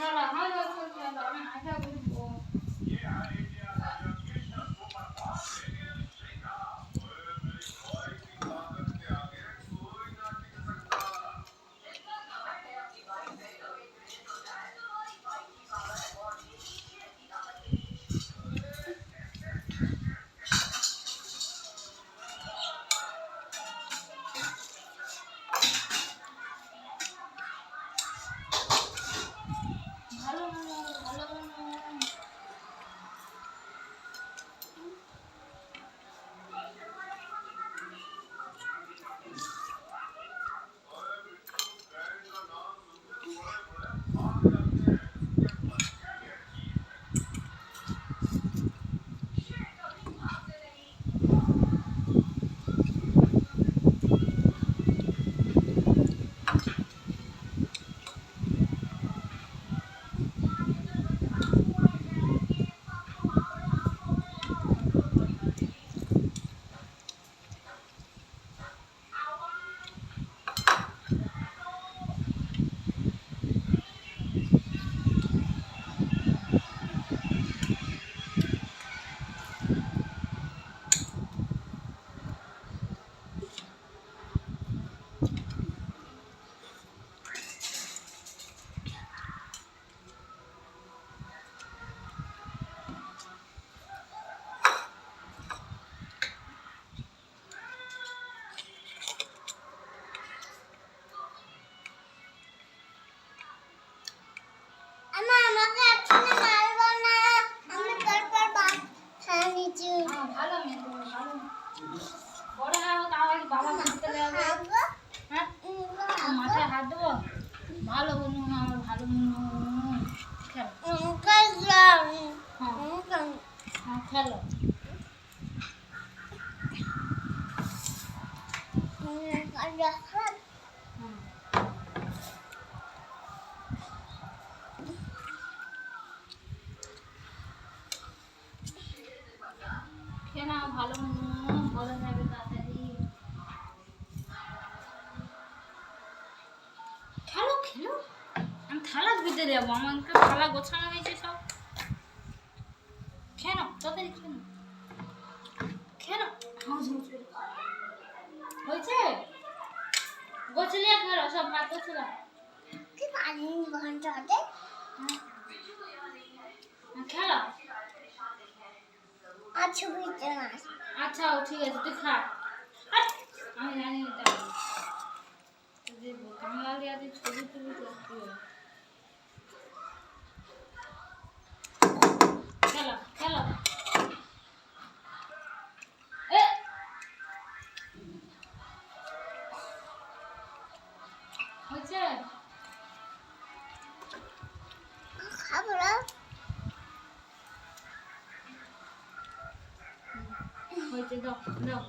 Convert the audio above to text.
খেলা হয় খেলা আমি আশা বুঝবো মাথায় হাত দেবো ভালো বন্ধু আমার ভালো বন্ধু খেলো খেয়ে নাও ভালো ভালো থাকবে তাড়াতাড়ি খেলো খেলো আমি থালা ধুতে যাবো আমাকে থালা গোছানো হয়েছে সব খেয়ে নাও তাড়াতাড়ি খেয়ে নাও হয়েছে গোছলিয়া খেলো সব ভাত গোছলা খেলো আচ্ছা ঠিক আছে তুই খা আমি জানি কামলা লিয়া তুই ছবি তুলি খেলো খেলো হয়েছে হয়েছে দাও দাও